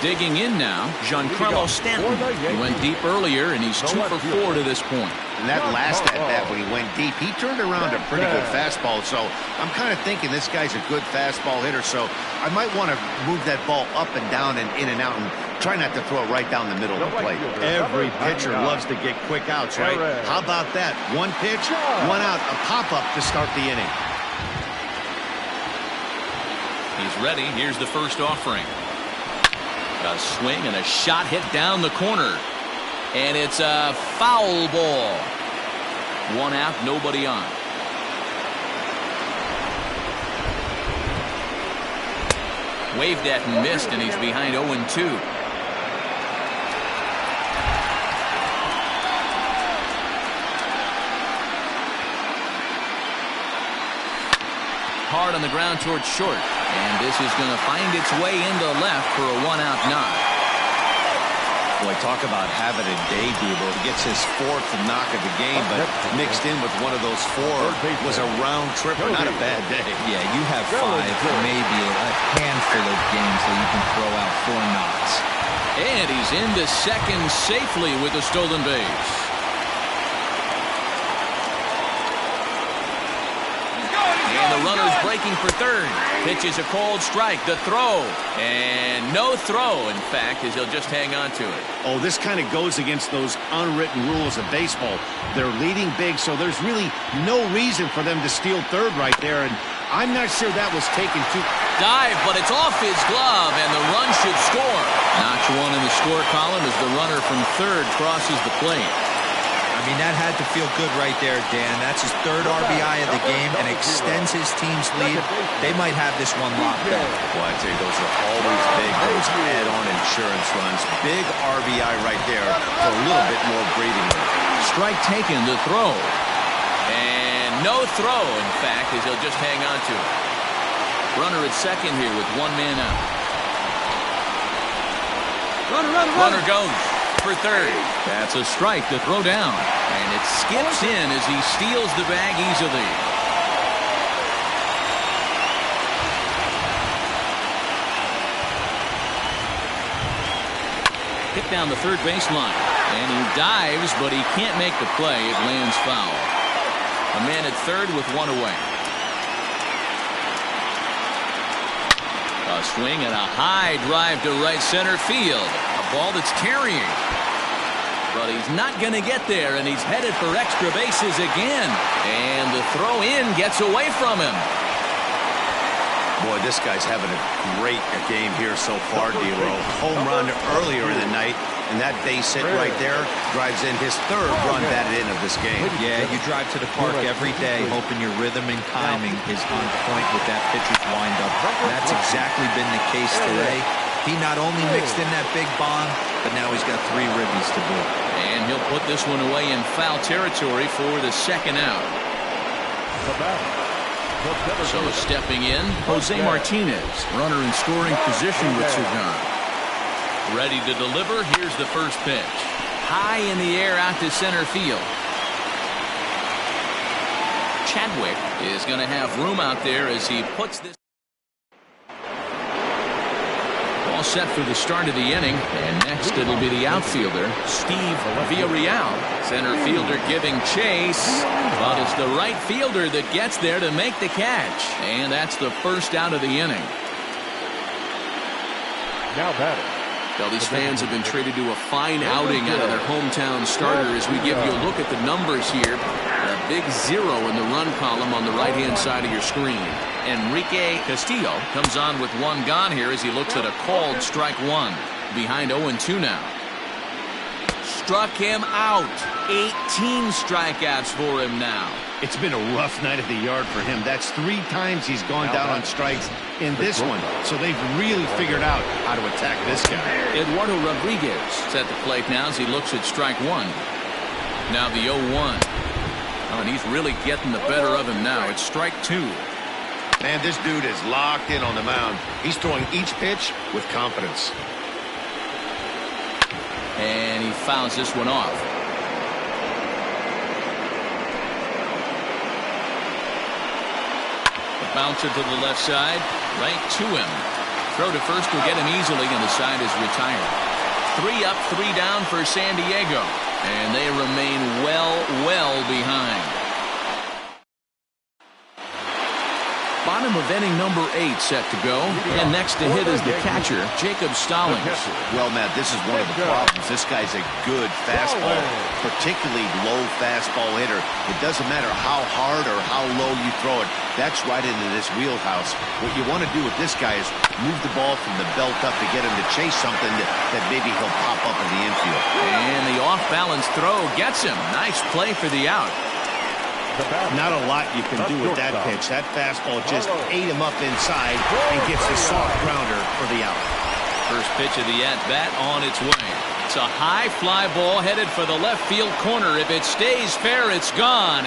Digging in now, Giancarlo Stanton. He went deep earlier, and he's 2 for 4 to this point. And that last at-bat when he went deep, he turned around a pretty good fastball. So I'm kind of thinking this guy's a good fastball hitter. So I might want to move that ball up and down and in and out and try not to throw it right down the middle of the plate. Every pitcher loves to get quick outs, right? How about that? One pitch, one out, a pop-up to start the inning. He's ready. Here's the first offering. A swing and a shot hit down the corner. And it's a foul ball. 1 out, nobody on. Waved at and missed, and he's behind 0-2. Hard on the ground towards short. And this is going to find its way into left for a 1-out knock. Boy, talk about having a day, Debo. He gets his 4th knock of the game, but mixed in with one of those 4 was a round tripper. Not a bad day. Yeah, you have 5, maybe a handful of games that you can throw out 4 knocks. And he's into second safely with a stolen base. And the runner's breaking for third. Pitch is a cold strike. The throw. And no throw, in fact, as he'll just hang on to it. Oh, this kind of goes against those unwritten rules of baseball. They're leading big, so there's really no reason for them to steal third right there. And I'm not sure that was taken too... Dive, but it's off his glove, and the run should score. Notch 1 in the score column as the runner from third crosses the plate. I mean, that had to feel good right there, Dan. That's his 3rd RBI of the game and extends his team's lead. They might have this one locked up. Well, I tell you, those are always big. Those add-on insurance runs. Big RBI right there for a little bit more breathing room. Strike taken, the throw. And no throw, in fact, as he'll just hang on to it. Runner at second here with 1 man out. Runner goes for third. That's a strike to throw down. And it skips in as he steals the bag easily. Hit down the third baseline. And he dives, but he can't make the play. It lands foul. A man at third with 1 away. A swing and a high drive to right center field. A ball that's carrying. But he's not going to get there, and he's headed for extra bases again. And the throw in gets away from him. Boy, this guy's having a great game here so far, D-Row. Home run earlier in the night, and that base hit right there drives in his 3rd run batted in of this game. Yeah, you drive to the park every day hoping your rhythm and timing is on point with that pitcher's windup. And that's exactly been the case today. He not only mixed in that big bomb, but now he's got 3 ribbies to boot. And he'll put this one away in foul territory for the 2nd out. So stepping in, Jose Martinez, runner in scoring position with Sugan. Ready to deliver. Here's the first pitch. High in the air out to center field. Chadwick is going to have room out there as he puts this. All set for the start of the inning, and next it'll be the outfielder, Steve Villarreal. Center fielder giving chase, but it's the right fielder that gets there to make the catch, and that's the first out of the inning. Now batting. Well, these fans have been treated to a fine outing out of their hometown starter as we give you a look at the numbers here. A big 0 in the run column on the right-hand side of your screen. Enrique Castillo comes on with 1 gone here as he looks at a called strike 1. Behind 0-2 now. Struck him out. 18 strikeouts for him now. It's been a rough night at the yard for him. That's 3 times he's gone down on strikes in this one. So they've really figured out how to attack this guy. Eduardo Rodriguez is at the plate now as he looks at strike 1. Now the 0-1. and he's really getting the better of him now. It's strike 2. Man, this dude is locked in on the mound. He's throwing each pitch with confidence. And he fouls this one off. The bouncer to the left side, right to him. Throw to first will get him easily, and the side is retired. 3 up, 3 down for San Diego. And they remain well behind. Bottom of inning number 8 set to go. And next to hit is the catcher, Jacob Stallings. Well, Matt, this is one of the problems. This guy's a good fastball, particularly low fastball hitter. It doesn't matter how hard or how low you throw it. That's right into this wheelhouse. What you want to do with this guy is move the ball from the belt up to get him to chase something that maybe he'll pop up in the infield. And the off-balance throw gets him. Nice play for the out. Not a lot you can do with that pitch. That fastball just ate him up inside and gets a soft grounder for the out. First pitch of the at-bat on its way. It's a high fly ball headed for the left field corner. If it stays fair, it's gone.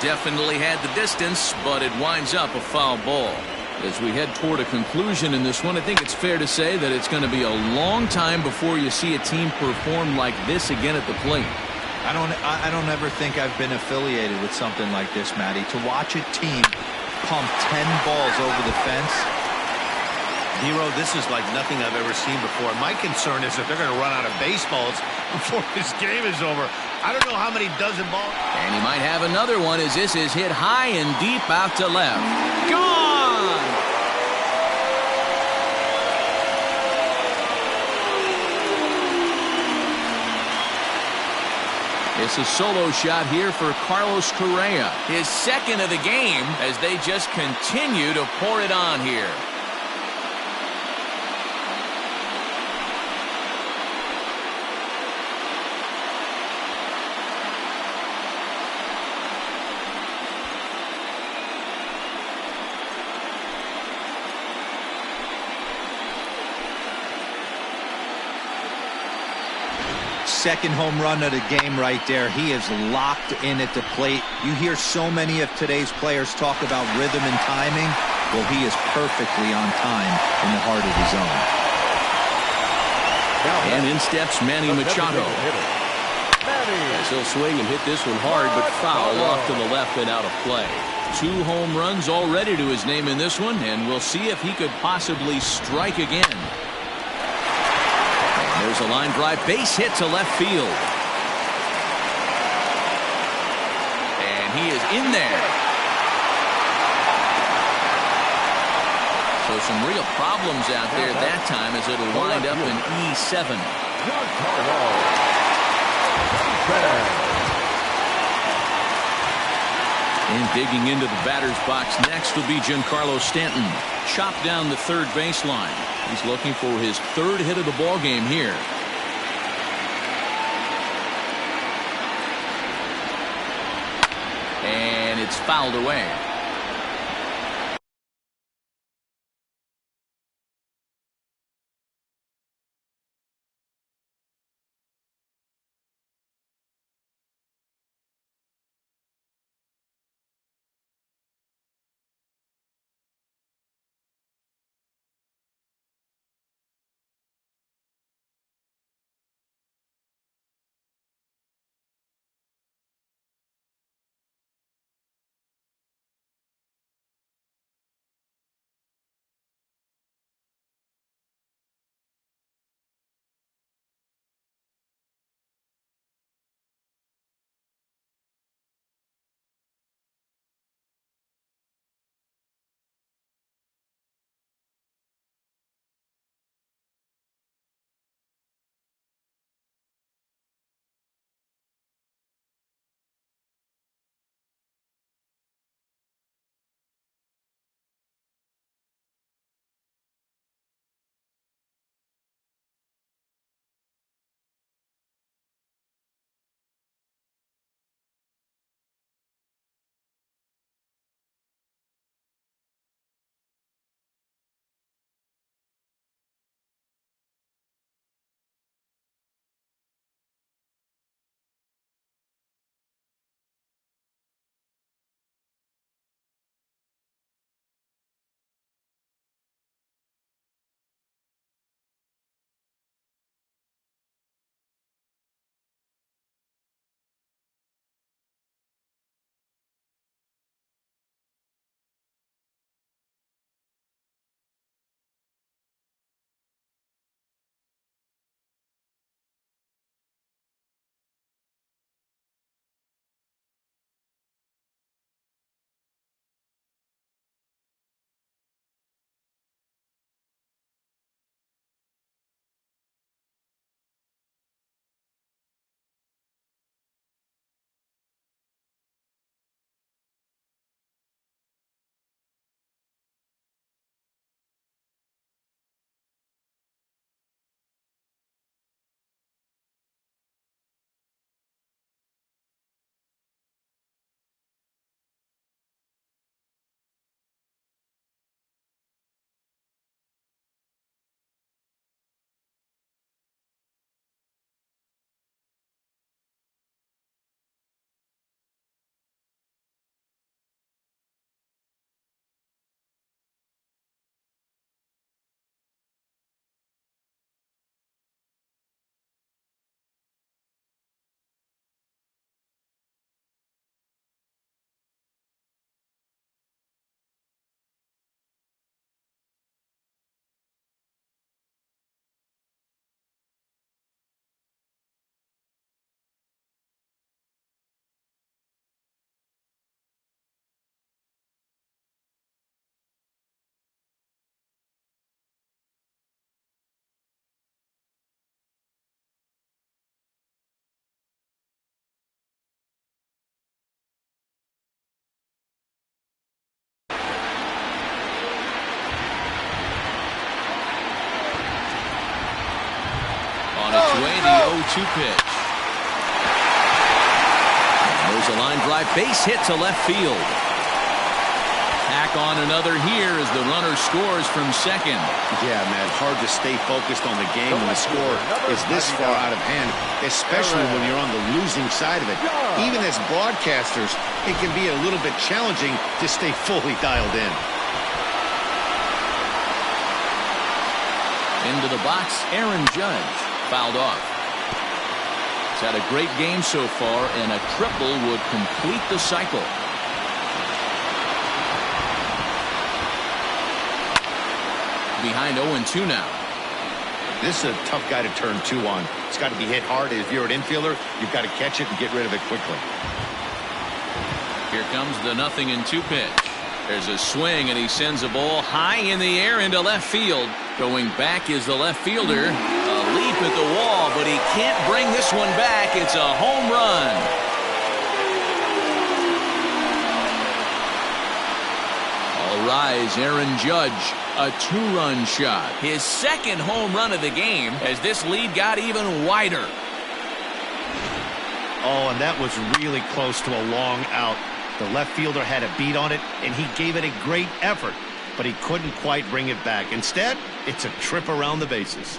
Definitely had the distance, but it winds up a foul ball. As we head toward a conclusion in this one, I think it's fair to say that it's going to be a long time before you see a team perform like this again at the plate. I don't ever think I've been affiliated with something like this, Matty. To watch a team pump 10 balls over the fence. Hero, this is like nothing I've ever seen before. My concern is that they're going to run out of baseballs before this game is over. I don't know how many dozen balls. And he might have another one as this is hit high and deep out to left. Gone! It's a solo shot here for Carlos Correa. His second of the game as they just continue to pour it on here. Second home run of the game right there. He is locked in at the plate. You hear so many of today's players talk about rhythm and timing. Well, he is perfectly on time in the heart of the zone. And in steps Manny Machado. As he'll swing and hit this one hard, but foul off to the left and out of play. 2 home runs already to his name in this one, and we'll see if he could possibly strike again. There's a line drive base hit to left field. And he is in there. So some real problems out there that time as it'll wind up in E7. And digging into the batter's box next will be Giancarlo Stanton. Chopped down the third baseline. He's looking for his 3rd hit of the ball game here. And it's fouled away. the 0-2 pitch. There's a line drive base hit to left field. Tack on another here as the runner scores from second. Yeah, man, hard to stay focused on the game when the score is this far out of hand, especially when you're on the losing side of it. Even as broadcasters, it can be a little bit challenging to stay fully dialed in. Into the box, Aaron Judge fouled off. He's had a great game so far, and a triple would complete the cycle. Behind 0-2 now. This is a tough guy to turn 2 on. It's got to be hit hard. If you're an infielder, you've got to catch it and get rid of it quickly. Here comes the 0-2 pitch. There's a swing, and he sends a ball high in the air into left field. Going back is the left fielder. A leap at the wall, but he can't bring this one back. It's a home run. All rise, Aaron Judge. A 2-run shot. His second home run of the game as this lead got even wider. Oh, and that was really close to a long out. The left fielder had a beat on it, and he gave it a great effort, but he couldn't quite bring it back. Instead, it's a trip around the bases.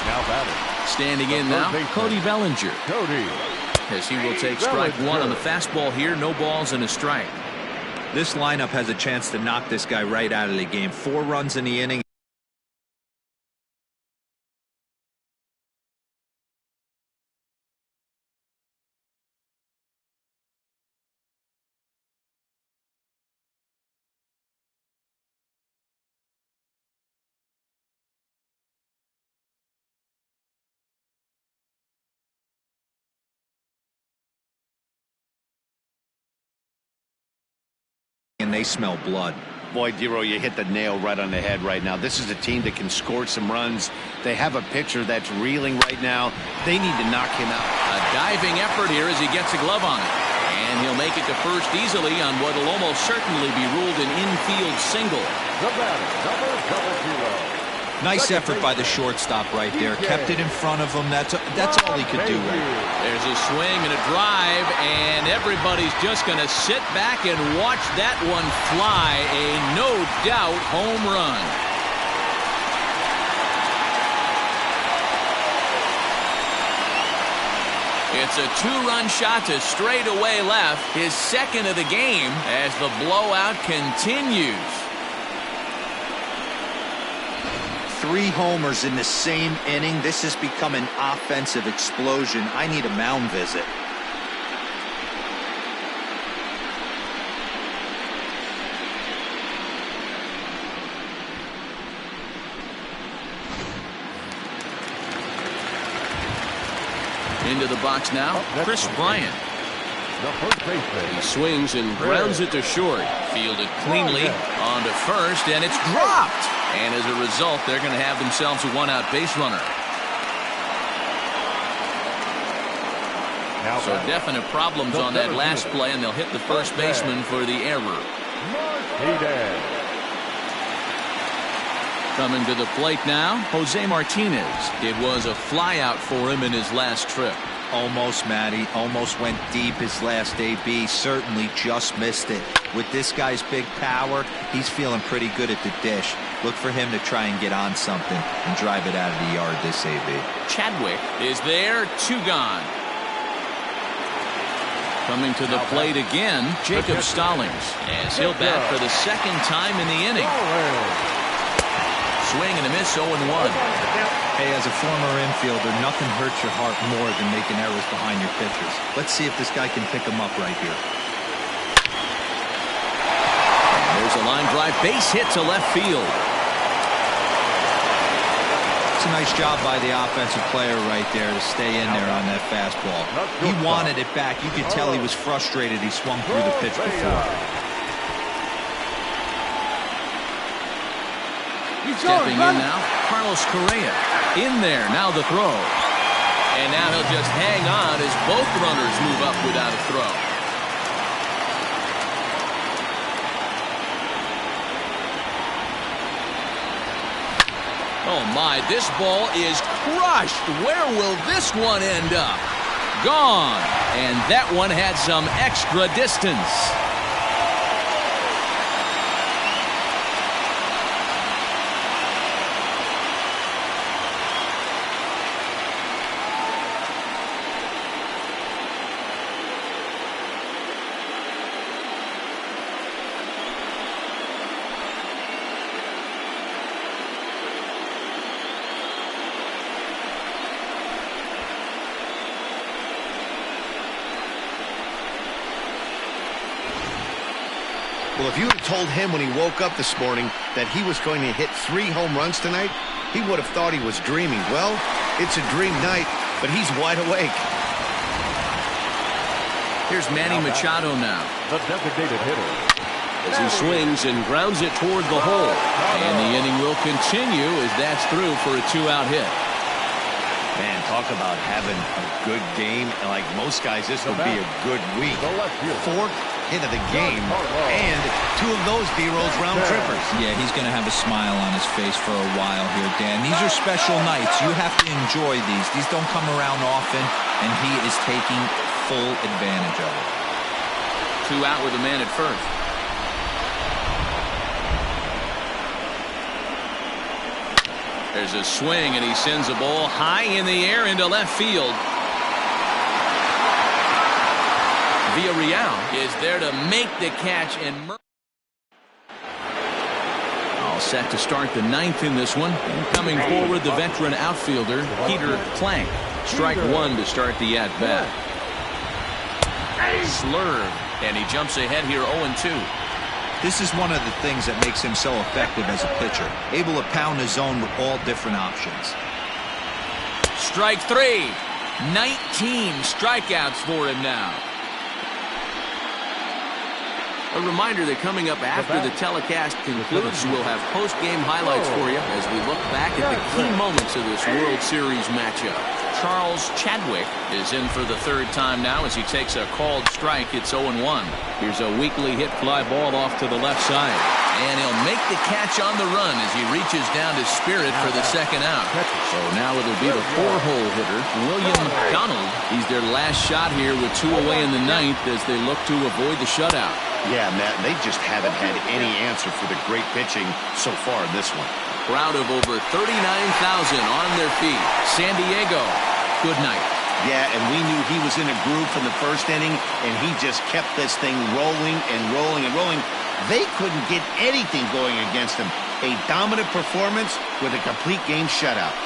Now batting. Standing in now, Cody Bellinger. Cody. As he will take strike one on the fastball here. No balls and a strike. This lineup has a chance to knock this guy right out of the game. 4 runs in the inning. And they smell blood. Boy, Dero, you hit the nail right on the head right now. This is a team that can score some runs. They have a pitcher that's reeling right now. They need to knock him out. A diving effort here as he gets a glove on it. And he'll make it to first easily on what will almost certainly be ruled an infield single. The batter, number 0. Nice effort by the shortstop right there. Kept it in front of him. That's all he could do right. There's a swing and a drive, and everybody's just going to sit back and watch that one fly. A no-doubt home run. It's a 2-run shot to straightaway left, his second of the game as the blowout continues. 3 homers in the same inning. This has become an offensive explosion. I need a mound visit. Into the box now, Chris Bryant. The first baseman. He swings and grounds it to short. Fielded cleanly onto first, and it's dropped. And as a result, they're going to have themselves a 1-out base runner. So definite problems on that last play, and they'll hit the first baseman for the error. Martinez. Coming to the plate now, Jose Martinez. It was a flyout for him in his last trip. Almost, Matty. Almost went deep his last AB. Certainly just missed it. With this guy's big power, he's feeling pretty good at the dish. Look for him to try and get on something and drive it out of the yard this AB. Chadwick is there, 2 gone. Coming to the plate again, Jacob Stallings, as he'll bat for the second time in the inning. Swing and a miss, 0-1. Hey, as a former infielder, nothing hurts your heart more than making errors behind your pitchers. Let's see if this guy can pick them up right here. There's a line drive base hit to left field. It's a nice job by the offensive player right there to stay in there on that fastball. He wanted it back. You could tell he was frustrated. He swung through the pitch before. Stepping in now, Carlos Correa. In there, now the throw. And now he'll just hang on as both runners move up without a throw. Oh my, this ball is crushed. Where will this one end up? Gone. And that one had some extra distance. Well, if you had told him when he woke up this morning that he was going to hit 3 home runs tonight, he would have thought he was dreaming. Well, it's a dream night, but he's wide awake. Here's Manny Machado now. The designated hitter. As he swings and grounds it toward the hole. And the inning will continue as that's through for a 2-out hit. Man, talk about having a good game. Like most guys, this would be a good week. 4th hit of the game, and 2 of those B-Rolls round trippers. Yeah, he's going to have a smile on his face for a while here, Dan. These are special nights. You have to enjoy these. These don't come around often, and he is taking full advantage of it. 2 out with a man at first. There's a swing, and he sends a ball high in the air into left field. Villarreal is there to make the catch, and all set to start the 9th in this one. And coming forward, the veteran outfielder Peter Plank. Strike 1 to start the at-bat. Slurve, and he jumps ahead here 0-2. This is one of the things that makes him so effective as a pitcher, able to pound the zone with all different options. Strike 3. 19 strikeouts for him now. A reminder that coming up after the telecast concludes, we'll have post-game highlights for you as we look back at the key moments of this World Series matchup. Charles Chadwick is in for the 3rd time now as he takes a called strike. It's 0-1. Here's a weakly hit fly ball off to the left side. And he'll make the catch on the run as he reaches down to Spirit for the 2nd out. So now it'll be the 4-hole hitter, William Donald. He's their last shot here with 2 away in the 9th as they look to avoid the shutout. Yeah, Matt, they just haven't had any answer for the great pitching so far in this one. Crowd of over 39,000 on their feet. San Diego, good night. Yeah, and we knew he was in a groove from the 1st inning, and he just kept this thing rolling and rolling and rolling. They couldn't get anything going against him. A dominant performance with a complete game shutout.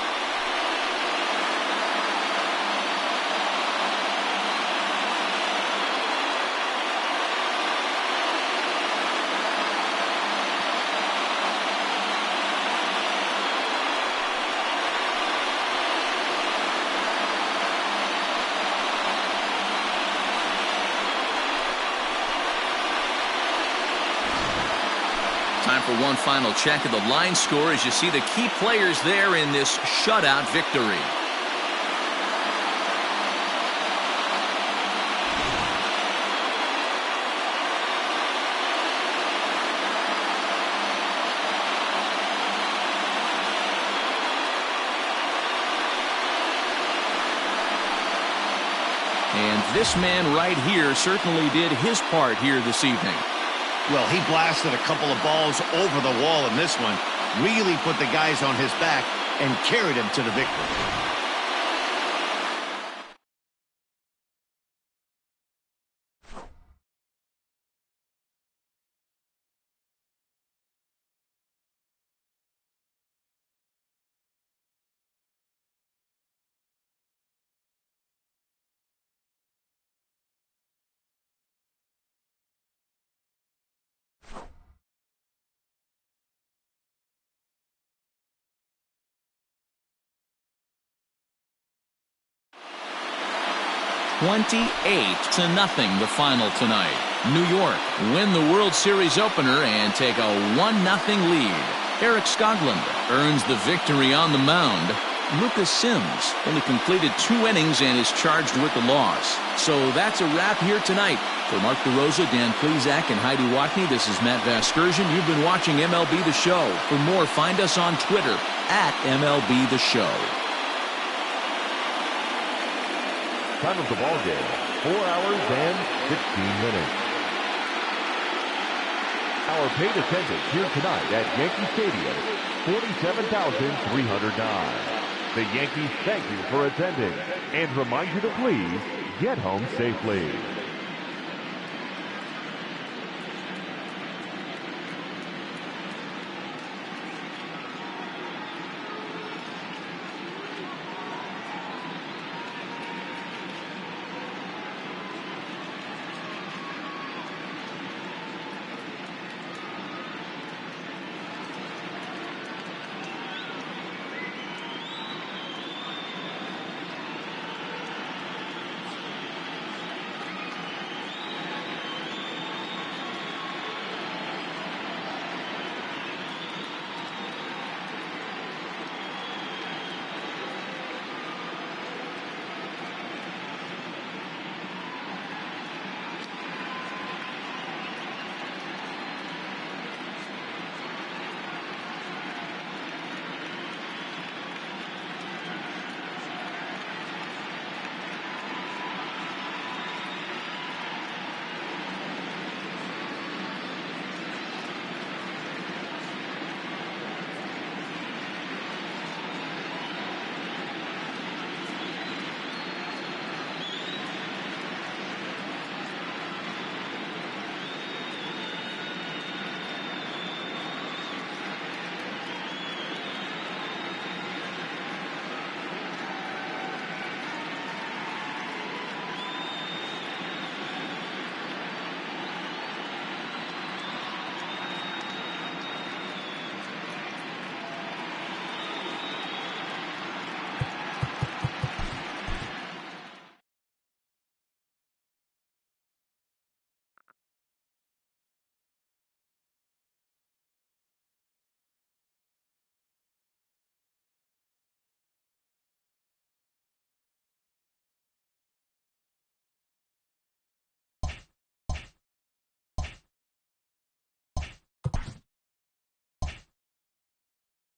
Time for one final check of the line score as you see the key players there in this shutout victory. And this man right here certainly did his part here this evening. Well, he blasted a couple of balls over the wall in this one, really put the guys on his back and carried him to the victory. (28-0) the final tonight. New York win the World Series opener and take a 1-0 lead. Eric Skoglund earns the victory on the mound. Lucas Sims only completed 2 innings and is charged with the loss. So that's a wrap here tonight. For Mark DeRosa, Dan Plesac, and Heidi Watney, this is Matt Vasgersian. You've been watching MLB The Show. For more, find us on Twitter @MLB The Show. Time of the ball game, 4 hours and 16 minutes. Our paid attendance here tonight at Yankee Stadium, 47,309. The Yankees thank you for attending and remind you to please get home safely.